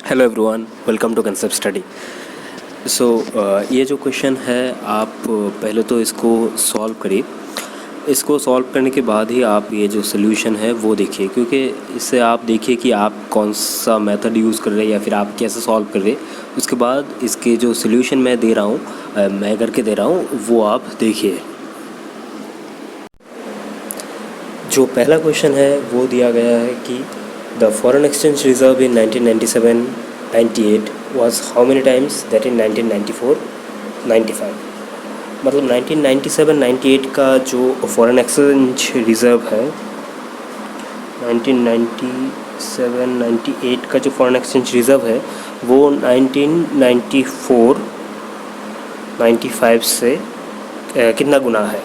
Hello everyone, welcome to concept study. So ये जो question है आप पहले तो इसको सॉल्व करिए। इसको सॉल्व करने के बाद ही आप ये जो सोल्यूशन है वो देखिए, क्योंकि इससे आप देखिए कि आप कौन सा मेथड यूज़ कर रहे हैं या फिर आप कैसे सॉल्व कर रहे हैं। उसके बाद इसके जो सोल्यूशन मैं दे रहा हूँ मैं करके दे रहा हूँ वो आप देखिए। जो पहला क्वेश्चन है वो दिया गया है कि the foreign exchange reserve in 1997-98 was how many times that in 1994 95। मतलब 1997-98 का जो फॉरेन एक्सचेंज रिज़र्व है 1997-98 का जो फॉरेन एक्सचेंज रिज़र्व है वो 1994-95 से कितना गुना है।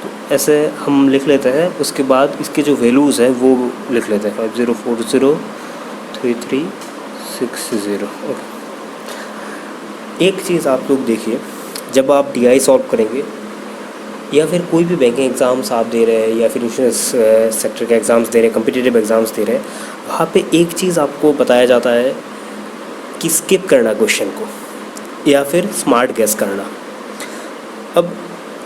तो ऐसे हम लिख लेते हैं। उसके बाद इसके जो वैल्यूज़ हैं वो लिख लेते हैं 50403360। ओके, एक चीज़ आप लोग देखिए, जब आप DI सॉल्व करेंगे या फिर कोई भी बैंकिंग एग्ज़ाम्स आप दे रहे हैं या फिर इंश्योरेंस सेक्टर के एग्ज़ाम्स दे रहे हैं, कम्पिटिटिव एग्ज़ाम्स दे रहे हैं, वहाँ पे एक चीज़ आपको बताया जाता है कि स्किप करना क्वेश्चन को या फिर स्मार्ट गैस करना। अब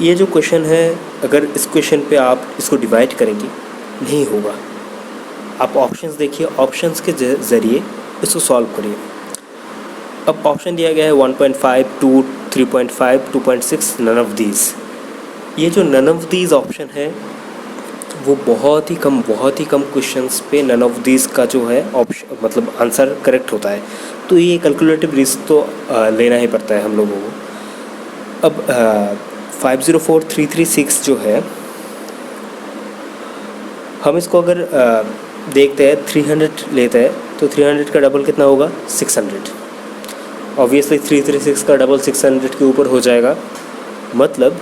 ये जो क्वेश्चन है, अगर इस क्वेश्चन पे आप इसको डिवाइड करेंगे नहीं होगा। आप ऑप्शंस देखिए, ऑप्शंस के ज़रिए इसको सॉल्व करिए। अब ऑप्शन दिया गया है 1.5, 2, 3.5, 2.6, नन ऑफ दीज। ये जो नन ऑफ दीज ऑप्शन है वो बहुत ही कम क्वेश्चंस पे नन ऑफ दीज का जो है ऑप्शन मतलब आंसर करेक्ट होता है। तो ये कैलकुलेटिव रिस्क तो लेना ही पड़ता है हम लोगों को। अब 504336 जो है, हम इसको अगर देखते हैं 300 लेते हैं तो 300 का डबल कितना होगा 600। ऑब्वियसली 336 का डबल 600 के ऊपर हो जाएगा। मतलब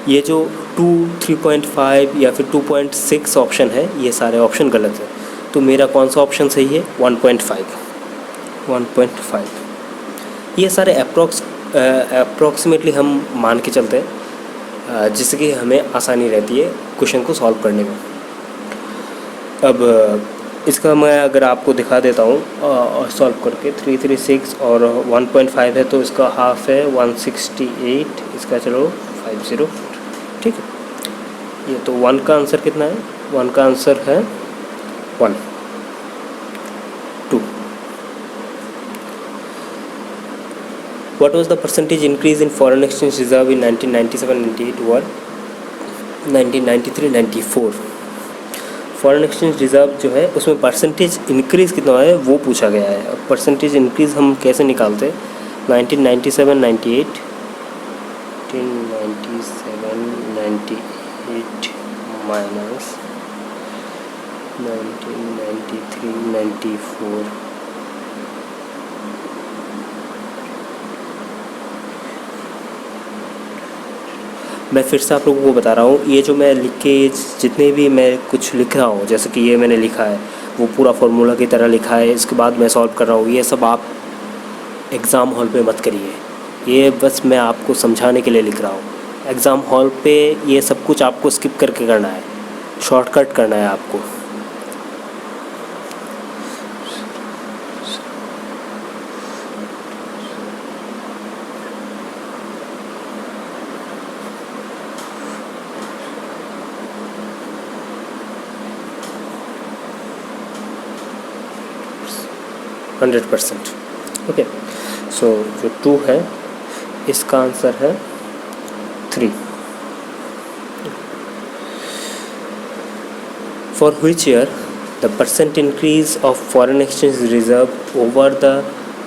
ये जो 2, 3.5 या फिर 2.6 ऑप्शन है, ये सारे ऑप्शन गलत है। तो मेरा कौन सा ऑप्शन सही है 1.5। ये सारे अप्रॉक्सीमेटली हम मान के चलते हैं, जिससे कि हमें आसानी रहती है क्वेश्चन को सॉल्व करने में। अब इसका मैं अगर आपको दिखा देता हूँ सॉल्व करके, 336 और 1.5 है तो इसका हाफ है 168, इसका चलो 504। ठीक है, ये तो 1 का आंसर कितना है, 1 का आंसर है 1, 2। What was the percentage increase in foreign exchange reserve in 1997-98 or 1993-94? Foreign exchange reserve जो है उसमें परसेंटेज इंक्रीज़ कितना है वो पूछा गया है। अब परसेंटेज इंक्रीज़ हम कैसे निकालते हैं, 1997-98 माइनस 1993-94। मैं फिर से आप लोगों को बता रहा हूँ, ये जो मैं लिख के जितने भी मैं कुछ लिख रहा हूँ, जैसे कि ये मैंने लिखा है वो पूरा फार्मूला की तरह लिखा है, इसके बाद मैं सॉल्व कर रहा हूँ, ये सब आप एग्ज़ाम हॉल पे मत करिए। ये बस मैं आपको समझाने के लिए लिख रहा हूँ। एग्ज़ाम हॉल पे ये सब कुछ आपको स्किप करके करना है, शॉर्टकट करना है आपको। 100%। ओके, सो जो 2 है इसका आंसर है 3। For which year the percent increase of foreign exchange reserve over the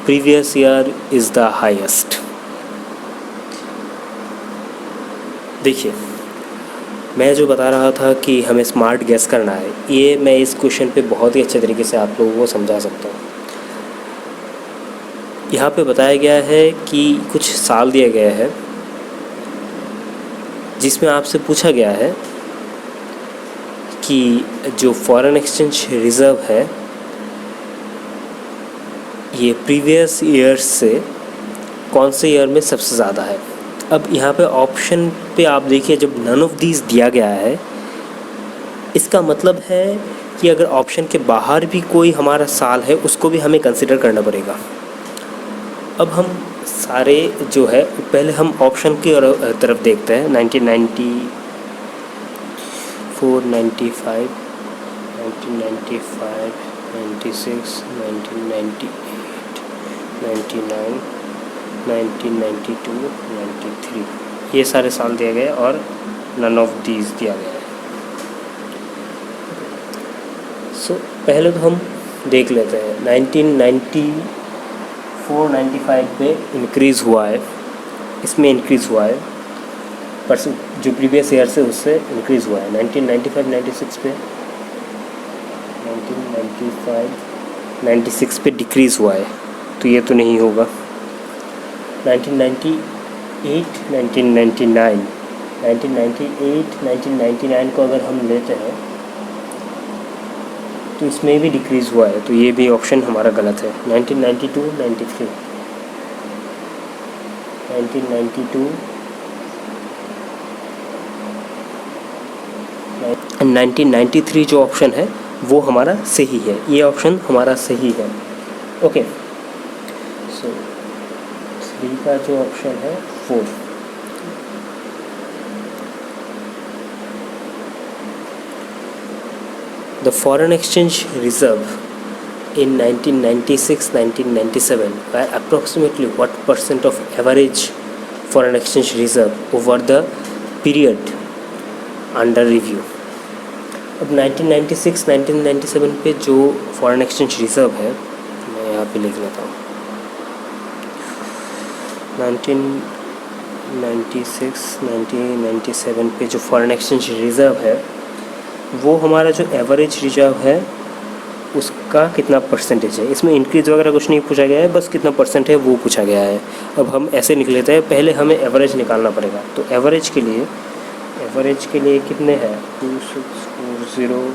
previous year is the highest? देखिए, मैं जो बता रहा था कि हमें स्मार्ट गैस करना है, ये मैं इस क्वेश्चन पे बहुत ही अच्छे तरीके से आप लोगों को समझा सकता हूँ। यहाँ पे बताया गया है कि कुछ साल दिया गया है जिसमें आपसे पूछा गया है कि जो फॉरेन एक्सचेंज रिज़र्व है ये प्रीवियस ईयर्स से कौन से ईयर में सबसे ज़्यादा है। अब यहाँ पे ऑप्शन पे आप देखिए, जब नन ऑफ दीज दिया गया है इसका मतलब है कि अगर ऑप्शन के बाहर भी कोई हमारा साल है उसको भी हमें कंसिडर करना पड़ेगा। अब हम सारे जो है पहले हम ऑप्शन की तरफ देखते हैं। 1994, 95, 1995, 96, 1998, 99, 1992, 93, ये सारे साल दिए गए और नन ऑफ दीज दिया गया है। सो पहले तो हम देख लेते हैं 1994, 95 पे इंक्रीज़ हुआ है, इसमें इंक्रीज़ हुआ है परसेंट जो प्रीवियस ईयर से उससे इंक्रीज़ हुआ है। 1995, 96 पे 1995, 96 पे डिक्रीज़ हुआ है, तो ये तो नहीं होगा। 1998, 1999, 1998, 1999 को अगर हम लेते हैं तो इसमें भी डिक्रीज़ हुआ है, तो ये भी ऑप्शन हमारा गलत है। 1992, 93, 1992, 1993 जो ऑप्शन है वो हमारा सही है, ये ऑप्शन हमारा सही है। ओके, सो 3 का जो ऑप्शन है 4। The foreign exchange reserve in 1996-1997 were approximately what % of average foreign exchange reserve over the period under review? अब 1996-1997 पे जो फॉरेन एक्सचेंज रिज़र्व है, मैं यहाँ पे लिख लेता हूँ। 1996-1997 पे जो फॉरेन एक्सचेंज रिज़र्व है वो हमारा जो एवरेज रिजर्व है उसका कितना परसेंटेज है। इसमें इंक्रीज़ वगैरह कुछ नहीं पूछा गया है, बस कितना परसेंट है वो पूछा गया है। अब हम ऐसे निकल लेते हैं, पहले हमें एवरेज निकालना पड़ेगा। तो एवरेज के लिए कितने हैं 2640,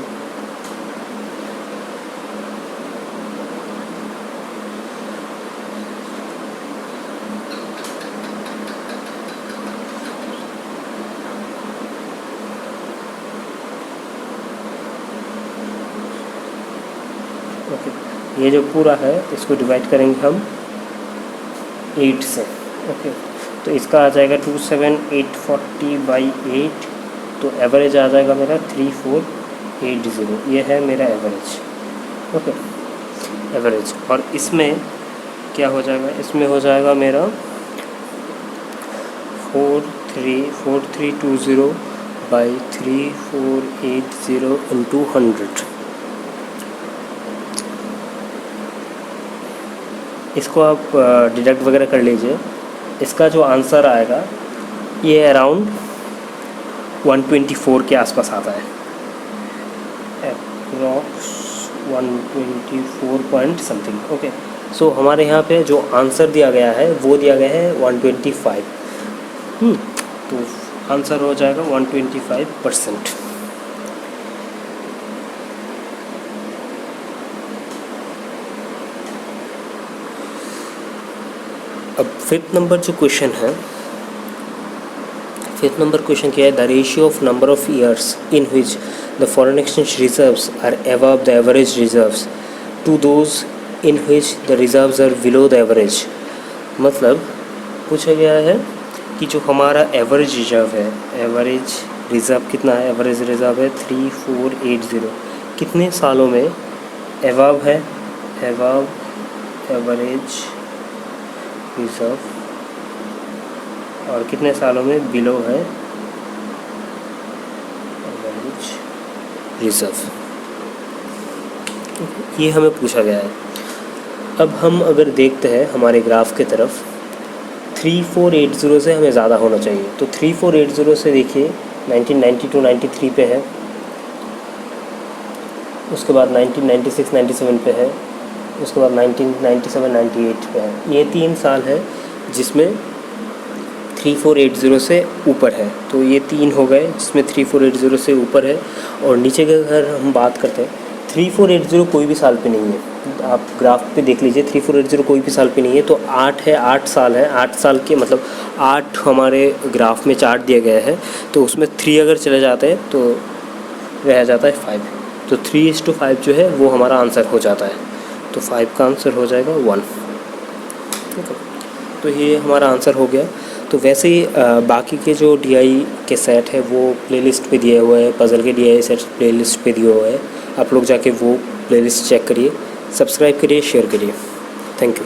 ये जो पूरा है इसको डिवाइड करेंगे हम 8 से। ओके, तो इसका आ जाएगा 27840/8, तो एवरेज आ जाएगा मेरा 3480, ये है मेरा एवरेज। Okay, average. और इसमें क्या हो जाएगा, इसमें हो जाएगा मेरा 4320/3480 × 100। इसको आप डिडक्ट वगैरह कर लीजिए। इसका जो आंसर आएगा ये अराउंड 124 के आसपास आता है, अप्रॉक्स 124 पॉइंट समथिंग। ओके, सो हमारे यहाँ पे जो आंसर दिया गया है वो दिया गया है 125। तो आंसर हो जाएगा 125%। अब फिफ्थ नंबर जो क्वेश्चन है, फिफ्थ नंबर क्वेश्चन क्या है, the ratio of number of years in which the foreign exchange reserves are above the average reserves to those in which the reserves are below the average. मतलब पूछा गया है कि जो हमारा एवरेज रिजर्व है, एवरेज रिजर्व कितना है, एवरेज रिजर्व है 3480, कितने सालों में अबव है, अबव एवरेज रिजर्व, और कितने सालों में बिलो है एवरेज रिजर्व, ये हमें पूछा गया है। अब हम अगर देखते हैं हमारे ग्राफ के तरफ, 3480 से हमें ज़्यादा होना चाहिए। तो 3480 से देखिए 1992-93 पे है, उसके बाद 1996-97 पे है, उसके बाद 1997-98 पे है। ये 3 साल है जिसमें 3480 से ऊपर है, तो ये 3 हो गए जिसमें 3480 से ऊपर है। और नीचे के अगर हम बात करते हैं, 3480 कोई भी साल पे नहीं है, आप ग्राफ पे देख लीजिए, 3480 कोई भी साल पे नहीं है। तो 8 है, 8 साल है, 8 साल के मतलब 8 हमारे ग्राफ में चार्ट दिया गया है, तो उसमें 3 अगर चले जाते हैं तो रह जाता है 5, तो तो 3:5 जो है वो हमारा आंसर हो जाता है। तो 5 का आंसर हो जाएगा 1। ठीक है, तो ये हमारा आंसर हो गया। तो वैसे ही बाकी के जो DI के सेट है वो प्लेलिस्ट पे दिए हुए हैं, पज़ल के DI सेट प्लेलिस्ट पे दिए हुए हैं। आप लोग जाके वो प्लेलिस्ट चेक करिए, सब्सक्राइब करिए, शेयर करिए। Thank you.